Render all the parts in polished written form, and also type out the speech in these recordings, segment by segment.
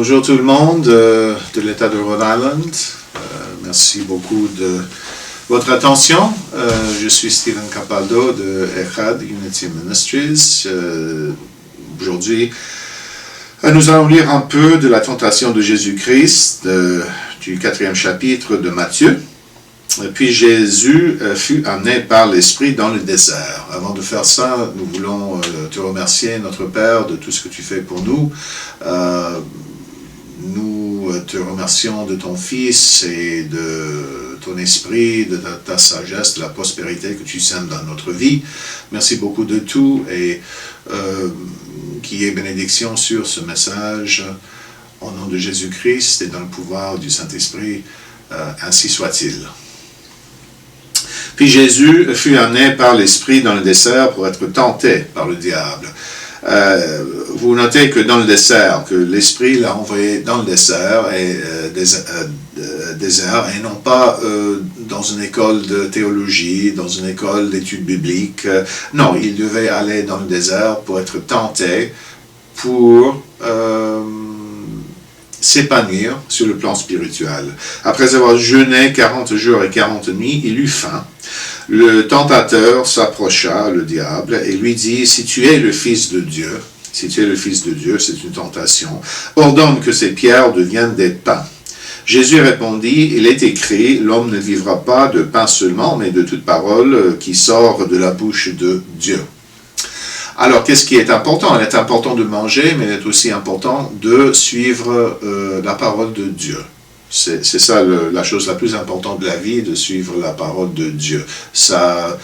Bonjour tout le monde de l'État de Rhode Island. Merci beaucoup de votre attention. Je suis Stephen Capaldo de Echad Unity Ministries. Aujourd'hui, nous allons lire un peu de la tentation de Jésus-Christ du 4e chapitre de Matthieu. Puis Jésus fut amené par l'Esprit dans le désert. Avant de faire ça, nous voulons te remercier, notre Père, de tout ce que tu fais pour nous. Nous te remercions de ton Fils et de ton Esprit, de ta sagesse, de la prospérité que tu sèmes dans notre vie. Merci beaucoup de tout et qu'il y ait bénédiction sur ce message. Au nom de Jésus-Christ et dans le pouvoir du Saint-Esprit, ainsi soit-il. Puis Jésus fut amené par l'Esprit dans le désert pour être tenté par le diable. Vous notez que dans le désert, que l'Esprit l'a envoyé dans le désert et non pas dans une école de théologie, dans une école d'études bibliques. Non, il devait aller dans le désert pour être tenté, pour s'épanouir sur le plan spirituel. Après avoir jeûné 40 jours et 40 nuits, il eut faim. Le tentateur s'approcha, le diable, et lui dit, « Si tu es le Fils de Dieu, c'est une tentation, ordonne que ces pierres deviennent des pains. » Jésus répondit, « Il est écrit, l'homme ne vivra pas de pain seulement, mais de toute parole qui sort de la bouche de Dieu. » Alors, qu'est-ce qui est important? Il est important de manger, mais il est aussi important de suivre la parole de Dieu. C'est ça la chose la plus importante de la vie, de suivre la parole de Dieu. Ça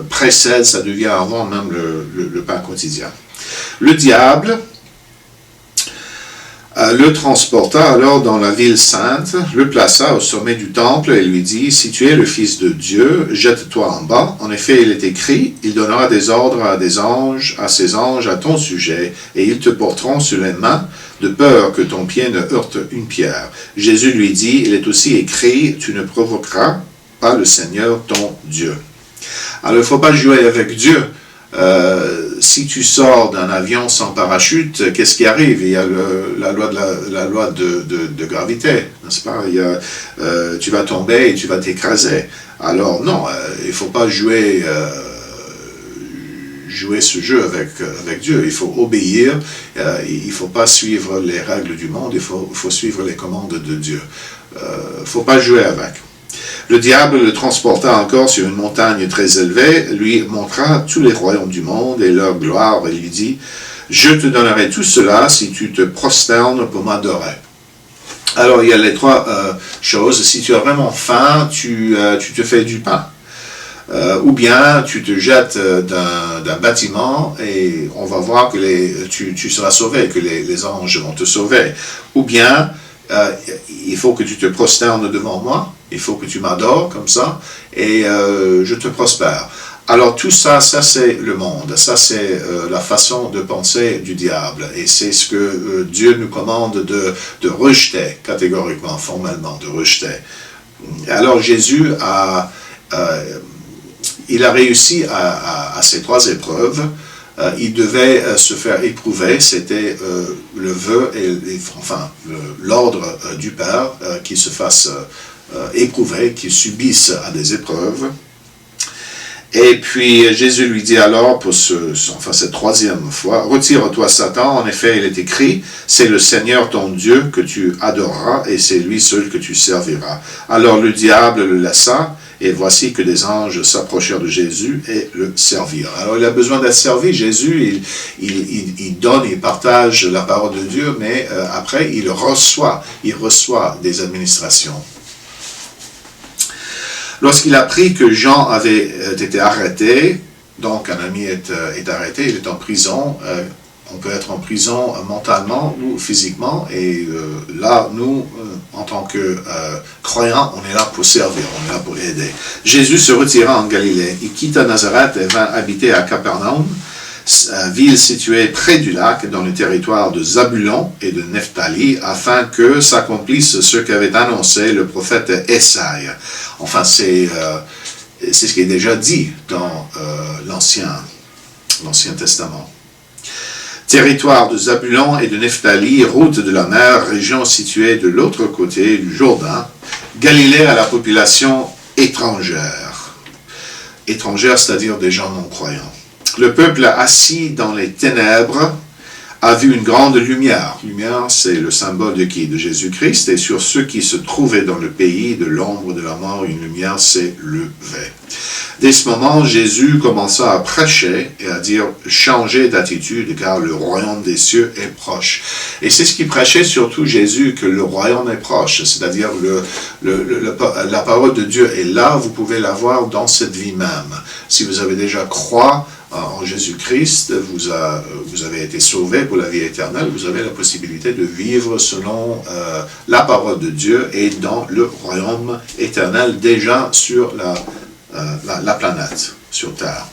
précède, ça devient avant même le pain quotidien. Le diable le transporta alors dans la ville sainte, le plaça au sommet du temple et lui dit, « Si tu es le Fils de Dieu, jette-toi en bas. En effet, il est écrit, il donnera des ordres à ses anges à ton sujet, et ils te porteront sur les mains, de peur que ton pied ne heurte une pierre. » Jésus lui dit, « Il est aussi écrit, tu ne provoqueras pas le Seigneur ton Dieu. » Alors, il ne faut pas jouer avec Dieu. Si tu sors d'un avion sans parachute, qu'est-ce qui arrive? Il y a la loi de gravité, n'est-ce pas? Tu vas tomber et tu vas t'écraser. Alors non, il ne faut pas jouer ce jeu avec Dieu. Il faut obéir, il ne faut pas suivre les règles du monde, il faut suivre les commandes de Dieu. Il ne faut pas jouer avec. Le diable le transporta encore sur une montagne très élevée, lui montra tous les royaumes du monde et leur gloire, et lui dit, « Je te donnerai tout cela si tu te prosternes pour m'adorer. » Alors, il y a les trois choses. Si tu as vraiment faim, tu te fais du pain. Ou bien tu te jettes d'un bâtiment et on va voir que tu seras sauvé, que les anges vont te sauver. Ou bien, il faut que tu te prosternes devant moi. Il faut que tu m'adores comme ça, et je te prospère. Alors tout ça, c'est le monde, ça c'est la façon de penser du diable, et c'est ce que Dieu nous commande de rejeter, catégoriquement, formellement, de rejeter. Alors Jésus il a réussi à ces trois épreuves. Il devait se faire éprouver, c'était le vœu et l'ordre du Père qu'il se fasse éprouver, qu'il subisse à des épreuves. Et puis Jésus lui dit alors, pour cette troisième fois, « Retire-toi Satan, en effet il est écrit, c'est le Seigneur ton Dieu que tu adoreras et c'est lui seul que tu serviras. » Alors le diable le laissa, et voici que des anges s'approchèrent de Jésus et le servirent. Alors il a besoin d'être servi. Jésus, il donne, il partage la parole de Dieu, mais après il reçoit des administrations. Lorsqu'il a appris que Jean avait été arrêté, donc un ami est arrêté, il est en prison, on peut être en prison mentalement ou physiquement, et là, nous, en tant que croyants, on est là pour servir, on est là pour aider. Jésus se retira en Galilée, il quitta Nazareth et vint habiter à Capernaum, ville située près du lac, dans le territoire de Zabulon et de Nephtali, afin que s'accomplisse ce qu'avait annoncé le prophète Ésaïe. Enfin, c'est ce qui est déjà dit dans l'Ancien Testament. Territoire de Zabulon et de Nephtali, route de la mer, région située de l'autre côté du Jourdain, Galilée à la population étrangère. Étrangère, c'est-à-dire des gens non-croyants. Le peuple assis dans les ténèbres a vu une grande lumière. Lumière, c'est le symbole de qui? De Jésus-Christ. Et sur ceux qui se trouvaient dans le pays de l'ombre de la mort, une lumière s'est levée. Dès ce moment, Jésus commença à prêcher et à dire « Changez d'attitude, car le royaume des cieux est proche. » Et c'est ce qui prêchait surtout Jésus, que le royaume est proche, c'est-à-dire la parole de Dieu est là, vous pouvez la voir dans cette vie même. Si vous avez déjà croit en Jésus-Christ, vous avez été sauvé pour la vie éternelle, vous avez la possibilité de vivre selon la parole de Dieu et dans le royaume éternel déjà sur la planète, sur Terre.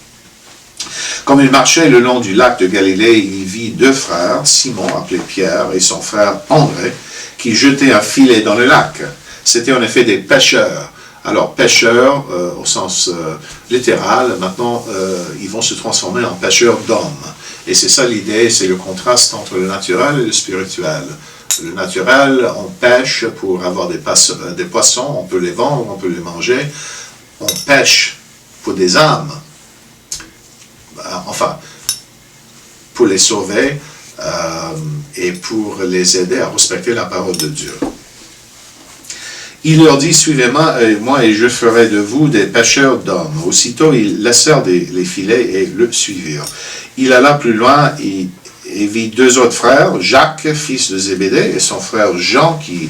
Comme il marchait le long du lac de Galilée, il vit deux frères, Simon, appelé Pierre, et son frère André, qui jetaient un filet dans le lac. C'étaient en effet des pêcheurs. Alors, pêcheurs, au sens littéral, maintenant, ils vont se transformer en pêcheurs d'hommes. Et c'est ça l'idée, c'est le contraste entre le naturel et le spirituel. Le naturel, on pêche pour avoir des poissons, on peut les vendre, on peut les manger. On pêche pour des âmes, enfin, pour les sauver et pour les aider à respecter la parole de Dieu. Il leur dit, suivez-moi et je ferai de vous des pêcheurs d'hommes. Aussitôt, ils laissèrent les filets et le suivirent. Il alla plus loin et vit deux autres frères, Jacques, fils de Zébédée, et son frère Jean, qui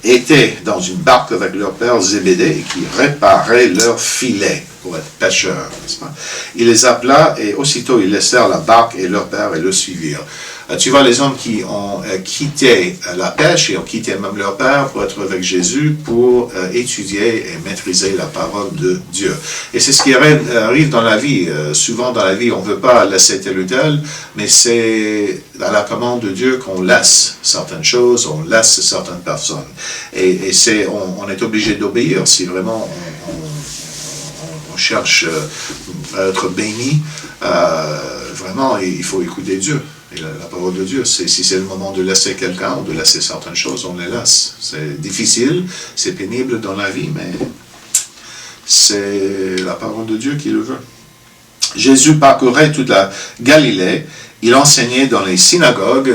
étaient dans une barque avec leur père Zébédée et qui réparaient leurs filets pour être pêcheurs. Il les appela et aussitôt ils laissèrent la barque et leur père et le suivirent. Tu vois, les hommes qui ont quitté la pêche et ont quitté même leur père pour être avec Jésus, pour étudier et maîtriser la parole de Dieu. Et c'est ce qui arrive dans la vie. Souvent dans la vie, on ne veut pas laisser tel ou tel, mais c'est à la commande de Dieu qu'on laisse certaines choses, on laisse certaines personnes. Et on est obligé d'obéir si vraiment on cherche à être béni. Vraiment, il faut écouter Dieu. Et la parole de Dieu, si c'est le moment de laisser quelqu'un ou de laisser certaines choses, on les laisse. C'est difficile, c'est pénible dans la vie, mais c'est la parole de Dieu qui le veut. Jésus parcourait toute la Galilée. Il enseignait dans les synagogues.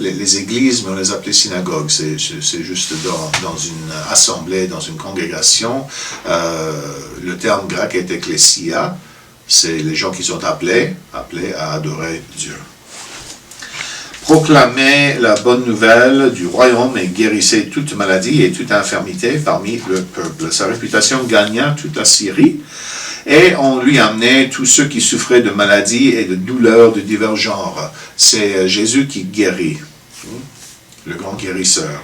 Les églises, mais on les appelait synagogues. C'est juste dans une assemblée, dans une congrégation. Le terme grec est ecclésia. C'est les gens qui sont appelés à adorer Dieu. Proclamait la bonne nouvelle du royaume et guérissait toute maladie et toute infirmité parmi le peuple. Sa réputation gagna toute la Syrie et on lui amenait tous ceux qui souffraient de maladies et de douleurs de divers genres. C'est Jésus qui guérit, le grand guérisseur.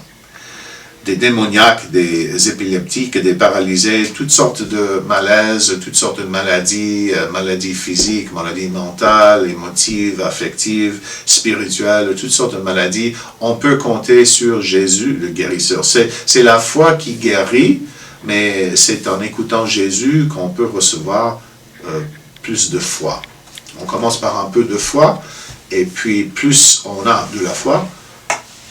Des démoniaques, des épileptiques, des paralysés, toutes sortes de malaises, toutes sortes de maladies, maladies physiques, maladies mentales, émotives, affectives, spirituelles, toutes sortes de maladies. On peut compter sur Jésus, le guérisseur. C'est la foi qui guérit, mais c'est en écoutant Jésus qu'on peut recevoir plus de foi. On commence par un peu de foi, et puis plus on a de la foi,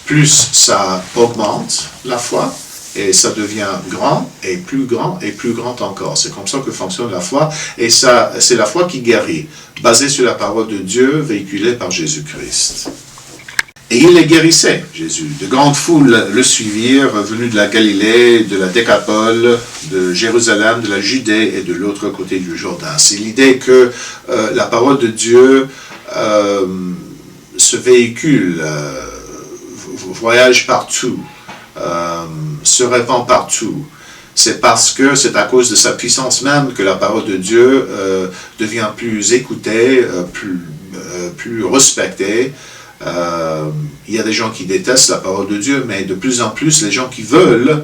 plus ça augmente la foi, et ça devient grand et plus grand encore. C'est comme ça que fonctionne la foi, et ça, c'est la foi qui guérit, basée sur la parole de Dieu, véhiculée par Jésus-Christ. Et il les guérissait, Jésus. De grandes foules le suivirent, venus de la Galilée, de la Décapole, de Jérusalem, de la Judée et de l'autre côté du Jourdain. C'est l'idée que la parole de Dieu se véhicule, voyage partout, se répand partout. C'est parce que c'est à cause de sa puissance même que la parole de Dieu devient plus écoutée, plus respectée. Il y a des gens qui détestent la parole de Dieu, mais de plus en plus, les gens qui veulent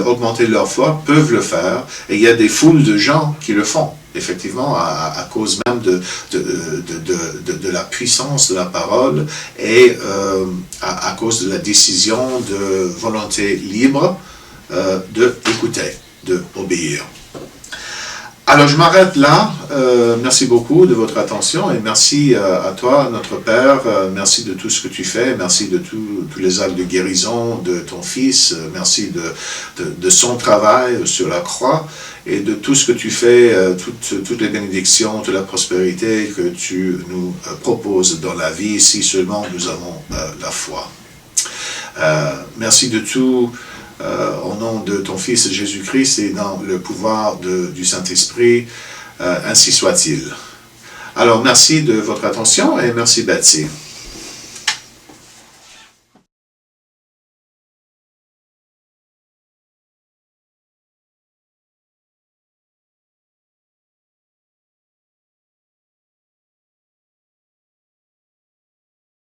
augmenter leur foi peuvent le faire, et il y a des foules de gens qui le font, effectivement, à cause même de la puissance de la parole, et à cause de la décision de volonté libre d'écouter, d'obéir. Alors, je m'arrête là. Merci beaucoup de votre attention et merci à toi, notre Père. Merci de tout ce que tu fais. Merci de tous les actes de guérison de ton Fils. Merci de son travail sur la croix et de tout ce que tu fais, toutes les bénédictions, toute la prospérité que tu nous proposes dans la vie, si seulement nous avons la foi. Merci de tout. Au nom de ton Fils Jésus-Christ et dans le pouvoir du Saint-Esprit, ainsi soit-il. Alors, merci de votre attention et merci Betsy.